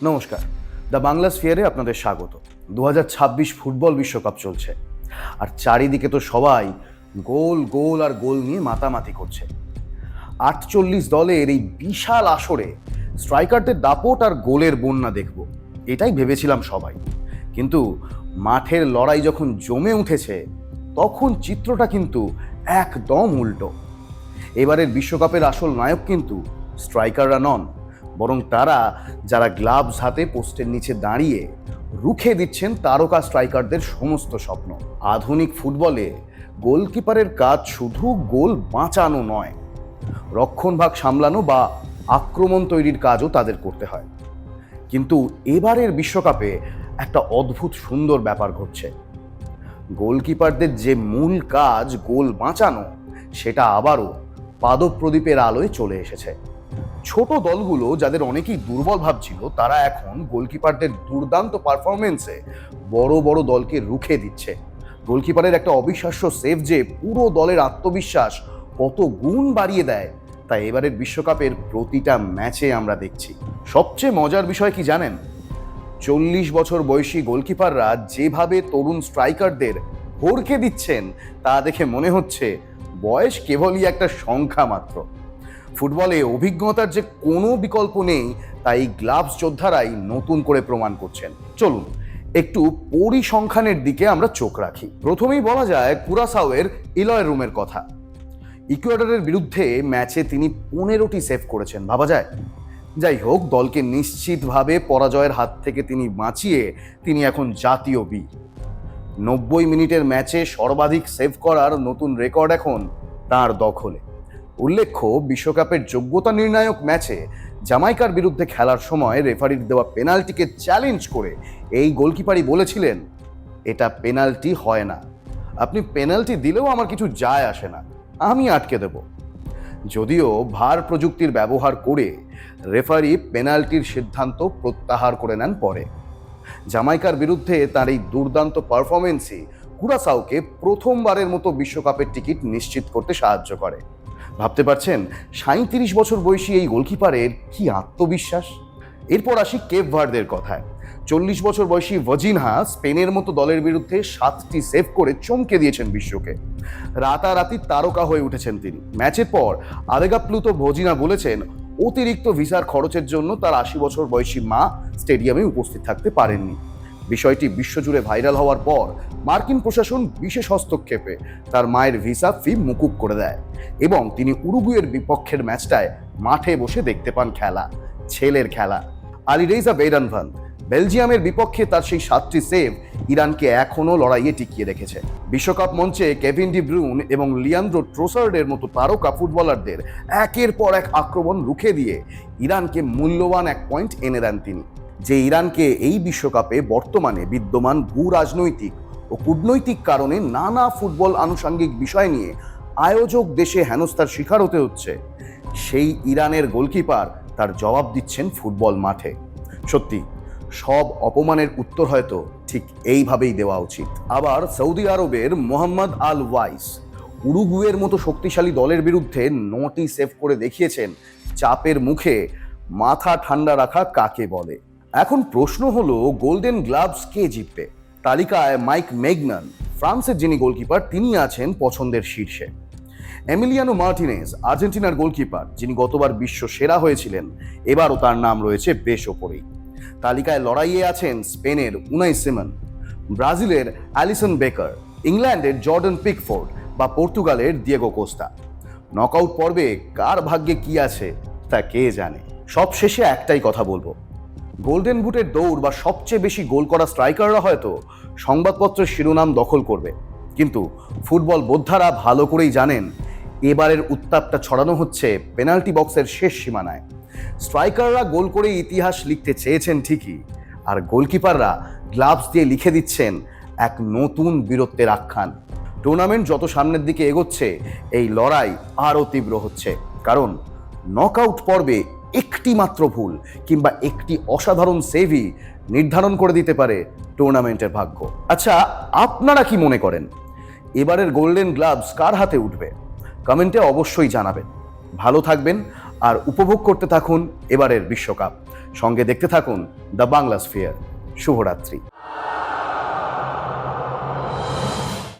নমস্কার, দ্য বাংলা স্ফিয়ারে আপনাদের স্বাগত। 2026 ফুটবল বিশ্বকাপ চলছে, আর চারিদিকে তো সবাই গোল গোল আর গোল নিয়ে মাতামাতি করছে। 48 দলের এই বিশাল আসরে স্ট্রাইকারদের দাপট আর গোলের বন্যা দেখব, এটাই ভেবেছিলাম সবাই। কিন্তু মাঠের লড়াই যখন জমে উঠেছে, তখন চিত্রটা কিন্তু একদম উল্টো। এবারের বিশ্বকাপের আসল নায়ক কিন্তু স্ট্রাইকাররা নন, বরং তারা যারা গ্লাভস হাতে পোস্টের নিচে দাঁড়িয়ে রুখে দিচ্ছেন তারকা স্ট্রাইকারদের সমস্ত স্বপ্ন। আধুনিক ফুটবলে গোলকিপারের কাজ শুধু গোল বাঁচানো নয়, রক্ষণভাগ সামলানো বা আক্রমণ তৈরির কাজও তাদের করতে হয়। কিন্তু এবারের বিশ্বকাপে একটা অদ্ভুত সুন্দর ব্যাপার ঘটছে। গোলকিপারদের যে মূল কাজ গোল বাঁচানো, সেটা আবারও পাদপ্রদীপের আলোয় চলে এসেছে। ছোট দলগুলো যাদের অনেকেই দুর্বল ভাবছিল, তারা এখন গোলকিপারদের দুর্দান্ত পারফরমেন্সে বড় বড় দলকে রুখে দিচ্ছে। গোলকিপারের একটা অবিশ্বাস্য সেভ যে পুরো দলের আত্মবিশ্বাস কত গুণ বাড়িয়ে দেয়, তা এবারের বিশ্বকাপের প্রতিটা ম্যাচে আমরা দেখছি। সবচেয়ে মজার বিষয় কি জানেন? 40 বছর বয়সী গোলকিপাররা যেভাবে তরুণ স্ট্রাইকারদের হড়কে দিচ্ছেন, তা দেখে মনে হচ্ছে বয়স কেবলই একটা সংখ্যা মাত্র। ফুটবলে অভিজ্ঞতার যে কোনো বিকল্প নেই, তাই গ্লাভস যোদ্ধারাই নতুন করে প্রমাণ করছেন। চলুন একটু পরিসংখ্যানের দিকে আমরা চোখ রাখি। প্রথমেই বলা যায় কুরাসাওয়ের ইলয় রুমের কথা। ইকুয়েডরের বিরুদ্ধে ম্যাচে তিনি 15টি সেভ করেছেন, ভাবা যায়? যাই হোক, দলকে নিশ্চিতভাবে পরাজয়ের হাত থেকে তিনি বাঁচিয়ে তিনি এখন জাতীয় বীর। 90 মিনিটের ম্যাচে সর্বাধিক সেভ করার নতুন রেকর্ড এখন তার দখলে। উল্লেখ্য, বিশ্বকাপের যোগ্যতা নির্ণায়ক ম্যাচে জামাইকার বিরুদ্ধে খেলার সময় রেফারির দেওয়া পেনাল্টিকে চ্যালেঞ্জ করে এই গোলকিপারই বলেছিলেন, এটা পেনাল্টি হয় না, আপনি পেনাল্টি দিলেও আমার কিছু যায় আসে না, আমি আটকে দেব। যদিও ভার প্রযুক্তির ব্যবহার করে রেফারি পেনাল্টির সিদ্ধান্ত প্রত্যাহার করে নেন পরে। জামাইকার বিরুদ্ধে তার এই দুর্দান্ত পারফরমেন্সই কুরাসাওকে প্রথমবারের মতো বিশ্বকাপের টিকিট নিশ্চিত করতে সাহায্য করে। ভাবতে পারছেন 37 বছর বয়সী এই গোলকিপারের কি আত্মবিশ্বাস। এরপর আসি কেপ ভার্দের কথায়। 40 বছর বয়সী ভাজিনহা স্পেনের মতো দলের বিরুদ্ধে 7টি সেভ করে চমকে দিয়েছেন বিশ্বকে। রাতারাতি তারকা হয়ে উঠেছেন তিনি। ম্যাচের পর আবেগাপ্লুত ভজিনা বলেছেন, অতিরিক্ত ভিসার খরচের জন্য তার 80 বছর বয়সী মা স্টেডিয়ামে উপস্থিত থাকতে পারেননি। বিষয়টি বিশ্বজুড়ে ভাইরাল হওয়ার পর মার্কিন প্রশাসন বিশেষ হস্তক্ষেপে তার মায়ের ভিসা ফি মুকুব করে দেয় এবং তিনি উরুগুয়ের বিপক্ষের ম্যাচটায় মাঠে বসে দেখতে পান খেলা, ছেলের খেলা। আলিরেজা বেইরানভান বেলজিয়ামের বিপক্ষে তার সেই 7টি সেভ ইরানকে এখনো লড়াইয়ে টিকিয়ে রেখেছে। বিশ্বকাপ মঞ্চে কেভিন ডি ব্রুন এবং লিয়ান্দ্রো ট্রোসার্ডের মতো তারকা ফুটবলারদের একের পর এক আক্রমণ রুখে দিয়ে ইরানকে মূল্যবান এক পয়েন্ট এনে দেন তিনি। যে ইরানকে এই বিশ্বকাপে বর্তমানে বিদ্যমান ভূ রাজনৈতিক ও কূটনৈতিক কারণে নানা ফুটবল আনুষঙ্গিক বিষয় নিয়ে আয়োজক দেশে হেনস্থার শিকার হতে হচ্ছে, সেই ইরানের গোলকিপার তার জবাব দিচ্ছেন ফুটবল মাঠে। সত্যি, সব অপমানের উত্তর হয়তো ঠিক এইভাবেই দেওয়া উচিত। আবার সৌদি আরবের মোহাম্মদ আল ওয়াইস উরুগুয়ের মতো শক্তিশালী দলের বিরুদ্ধে 9টি সেভ করে দেখিয়েছেন চাপের মুখে মাথা ঠান্ডা রাখা কাকে বলে। এখন প্রশ্ন হলো, গোল্ডেন গ্লাভস কে জিতবে? তালিকায় মাইক মেগনান, ফ্রান্সের যিনি গোলকিপার, তিনি আছেন পছন্দের শীর্ষে। এমিলিয়ানো মার্টিনেজ, আর্জেন্টিনার গোলকিপার, যিনি গতবার বিশ্ব সেরা হয়েছিলেন, এবারও তার নাম রয়েছে বেশ ওপরেই। তালিকায় লড়াইয়ে আছেন স্পেনের উনাই সিমন, ব্রাজিলের অ্যালিসন বেকার, ইংল্যান্ডের জর্ডান পিকফোর্ড বা পর্তুগালের দিয়েগো কোস্তা। নকআউট পর্বে কার ভাগ্যে কি আছে তা কে জানে। সবশেষে একটাই কথা বলবো, গোল্ডেন বুটের দৌড় বা সবচেয়ে বেশি গোল করা স্ট্রাইকাররা হয়তো সংবাদপত্রের শিরোনাম দখল করবে, কিন্তু ফুটবল বোদ্ধারা ভালো করেই জানেন এবারের উত্তাপটা ছড়ানো হচ্ছে পেনাল্টি বক্সের শেষ সীমানায়। স্ট্রাইকাররা গোল করে ইতিহাস লিখতে চেয়েছেন ঠিকই, আর গোলকিপাররা গ্লাভস দিয়ে লিখে দিচ্ছেন এক নতুন বীরত্বের আখ্যান। টুর্নামেন্ট যত সামনের দিকে এগোচ্ছে, এই লড়াই আরও তীব্র হচ্ছে, কারণ নকআউট পর্বে একটি মাত্র ভুল কিংবা একটি অসাধারণ সেভই নির্ধারণ করে দিতে পারে টুর্নামেন্টের ভাগ্য। আচ্ছা, আপনারা কি মনে করেন এবারের গোল্ডেন গ্লাভস কার হাতে উঠবে? কমেন্টে অবশ্যই জানাবেন। ভালো থাকবেন আর উপভোগ করতে থাকুন এবারের বিশ্বকাপ। সঙ্গে দেখতে থাকুন দ্য বাংলা স্ফিয়ার। শুভরাত্রি।